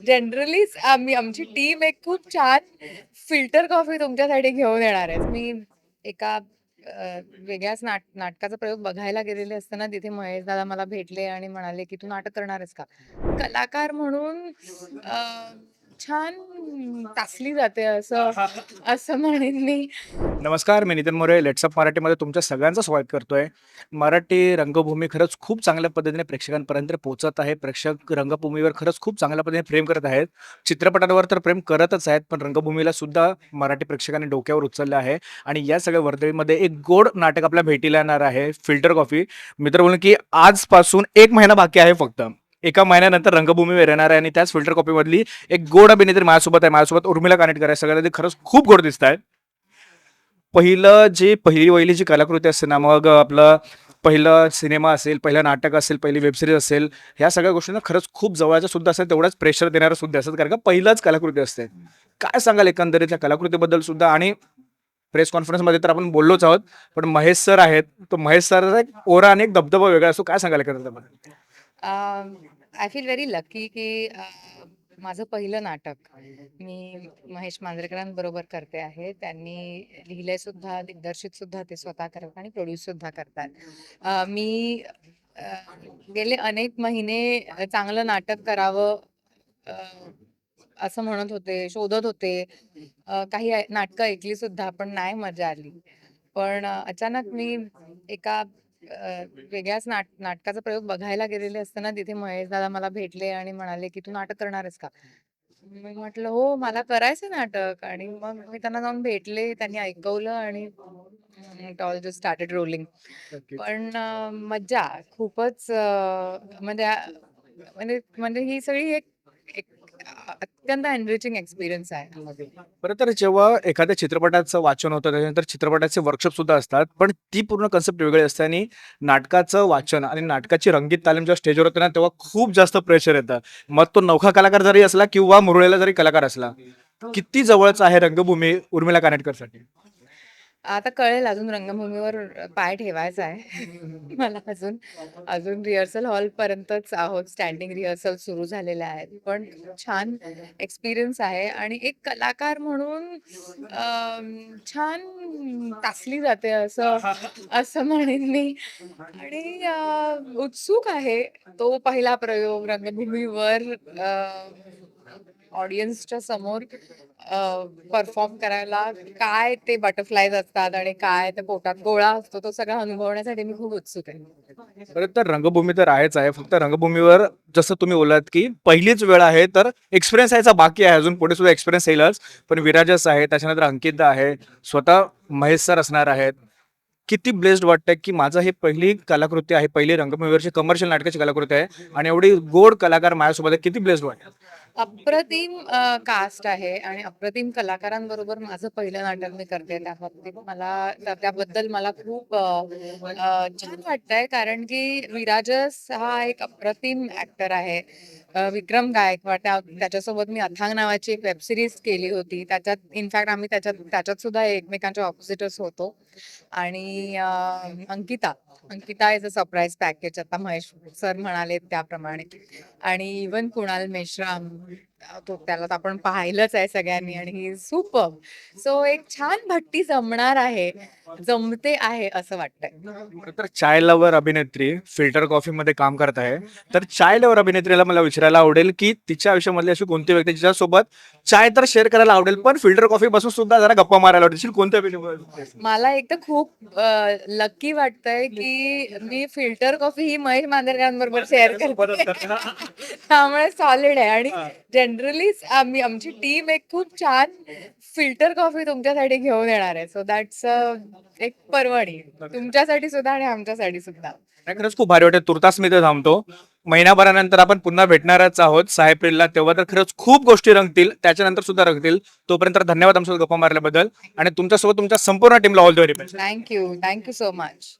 जनरलीच आमची टीम एक खूप छान फिल्टर कॉफी तुमच्यासाठी घेऊन येणार आहे. मी एका वेगळ्याच नाटकाचा प्रयोग बघायला गेलेले असताना तिथे महेश दादा मला भेटले आणि म्हणाले, की "तू नाटक करणार आहेस का?" कलाकार म्हणून अ, छान तासली जाते असं असं म्हणेन मी. नमस्कार, मी नितीन मोरे. लेट्स अप मराठीमध्ये तुमच्या सगळ्यांचं स्वागत करतोय. मराठी रंगभूमी खरंच खूप चांगल्या पद्धतीने प्रेक्षकांपर्यंत पोहोचत आहे. प्रेक्षक रंगभूमीवर खरंच खूप चांगल्या पद्धतीने प्रेम करत आहेत. चित्रपटांवर तर प्रेम करतच आहेत, पण रंगभूमीला सुद्धा मराठी प्रेक्षकांनी डोक्यावर उचललं आहे. आणि या सगळ्या वर्दळीमध्ये एक गोड नाटक आपल्या भेटीला येणार आहे, फिल्टर कॉफी. मी तर बोलेन की आजपासून 1 महिना बाकी आहे फक्त. एका महिन्यानंतर रंगभूमीवर येणार आहे आणि त्याच फिल्टर कॉपीमधली एक गोड अभिनेत्री माझ्यासोबत आहे. माझ्यासोबत उर्मिला कानेटकर आहे. सगळ्यांना ते खरंच खूप गोड दिसत आहे. पहिली जी कलाकृती असते ना, मग आपलं पहिलं सिनेमा असेल, पहिलं नाटक असेल, पहिली वेब सिरीज असेल, ह्या सगळ्या गोष्टींना खरंच खूप जवळच्या सुद्धा असतात, तेवढाच प्रेशर देणाऱ्या सुद्धा असतात, कारण का पहिलंच कलाकृती असते. काय सांगाल एकंदरीत त्या कलाकृतीबद्दल सुद्धा? आणि प्रेस कॉन्फरन्समध्ये तर आपण बोललोच आहोत, पण महेश सर आहेत, तो महेश सरचा एक ओरा आणि एक दबदबा वेगळा असतो. काय सांगाल एकंदरीत त्याबद्दल? आय फील व्हेरी लकी की माझं पहिलं नाटक मी महेश मांजरेकरांबरोबर करते आहे. त्यांनी लिहिलंय सुद्धा, दिग्दर्शित सुद्धा ते स्वतः करतात आणि प्रोड्यूस सुद्धा करतात. मी अ, गेले अनेक महिने चांगलं नाटक करावं अ, असं म्हणत होते, शोधत होते. काही नाटकं ऐकली सुद्धा, पण नाही मजा आली. पण अचानक मी एका वेगळ्याच नाटकाचा प्रयोग बघायला गेलेले असताना तिथे महेश दादा मला भेटले आणि म्हणाले, की "तू नाटक करणार आहेस का?" मी म्हटलं, "हो, मला करायचं नाटक." आणि मग मी त्यांना जाऊन भेटले. त्यांनी ऐकवलं आणि it all just started rolling. नक्कीच. पण मज्जा खूपच म्हणजे म्हणजे म्हणजे ही सगळी एक एक अत्यंत एनरिचिंग एक्सपिरियन्स आहे. बरं, तर जेव्हा एखाद्या चित्रपटाचं वाचन होतं, त्याच्यानंतर चित्रपटाचे वर्कशॉप सुद्धा असतात, पण ती पूर्ण कन्सेप्ट वेगळी असते. आणि नाटकाचं वाचन आणि नाटकाची रंगीत तालीम जेव्हा स्टेजवर होते ना, तेव्हा खूप जास्त प्रेशर येतं. मग तो नवखा कलाकार जरी असला किंवा मुरळलेला जरी कलाकार असला. किती जवळचं आहे रंगभूमी उर्मिला कानेटकरसाठी? आता कळेल अजून रंगभूमीवर पाय ठेवायचा आहे. मला अजून अजून रिहर्सल हॉलपर्यंतच आहोत. स्टँडिंग रिहर्सल सुरू झालेल्या आहेत. पण छान एक्सपिरियन्स आहे आणि एक कलाकार म्हणून छान तासली जाते असं असं म्हणेन मी. आणि उत्सुक आहे. तो पहिला प्रयोग रंगभूमीवर ऑडियन्सच्या समोर परफॉर्म करायला. काय ते बटरफ्लायज असतात आणि काय ते पोटात गोळा असतो, तो सगळा अनुभवण्यासाठी मी खूप उत्सुक आहे. बरं, तर रंगभूमी तर आहेच आहे. फक्त रंगभूमीवर जसं तुम्ही बोललात, की पहिलीच वेळ आहे, तर एक्सपिरियन्स यायचा बाकी आहे. अजून पुढे सुद्धा एक्सपिरियन्स येईलच. पण विराजस आहे, त्याच्यानंतर अंकिता आहे, स्वतः महेश सर असणार आहेत. किती ब्लेस्ड वाटतंय, की माझं ही पहिली कलाकृती आहे, पहिली रंगभूमीवरची कमर्शियल नाटकाची कलाकृती आहे आणि एवढी गोड कलाकार माझ्यासोबत आहे. किती ब्लेस्ड वाटतं. अप्रतिम कास्ट आहे आणि अप्रतिम कलाकारांबरोबर माझं पहिलं नाटक मी करते. त्या बाबतीत मला त्याबद्दल मला खूप छान वाटतंय, कारण की विराजस हा एक अप्रतिम ऍक्टर आहे. विक्रम गायकवाड त्याच्यासोबत मी अथांग नावाची एक वेब सिरीज केली होती. त्याच्यात इनफॅक्ट आम्ही त्याच्यात त्याच्यात सुद्धा एकमेकांच्या ऑपोजिटच होतो. आणि Ankita Ankita is a surprise package, आता महेश सर म्हणाले त्याप्रमाणे. आणि इवन कुणाल मेश्राम, त्याला तर आपण पाहिलंच आहे सगळ्यांनी आणि ही सुपर. सो एक छान भट्टी जमणार आहे, जमते आहे असं वाटतंय. खरं तर चाय लव्हर अभिनेत्री फिल्टर कॉफीमध्ये काम करत आहे. तर चाय लव्हर अभिनेत्रीला मला विचारायला आवडेल, की तिच्या आयुष्यामधली अशी कोणती व्यक्ती जिच्यासोबत चाय तर शेअर करायला आवडेल, पण फिल्टर कॉफी बसून सुद्धा जरा गप्पा मारायला आवडेल. कोणत्या अभिनेत्री? मला एक तर खूप लकी वाटतंय, की मी फिल्टर कॉफी ही महेश मांजरेकरांबरोबर शेअर करते. त्यामुळे सॉलिड आहे. आणि जनरलीच आमची टीम एक खूप छान फिल्टर कॉफी तुमच्यासाठी घेऊन येणार आहे. सो दॅट्स एक पर्वणी तुमच्यासाठी सुद्धा आणि आमच्यासाठी सुद्धा. नाही, खरंच खूप भारी वाटतं. तुर्तास मी ते थांबतो. महिनाभरानंतर आपण पुन्हा भेटणारच आहोत 6 एप्रिलला. तेव्हा तर खरंच खूप गोष्टी रंगतील. त्याच्यानंतर सुद्धा रंगतील. तोपर्यंत धन्यवाद आमच्यासोबत गप्पा मारल्याबद्दल आणि तुमच्यासोबत तुमच्या संपूर्ण टीमला all the very best. Thank you so much.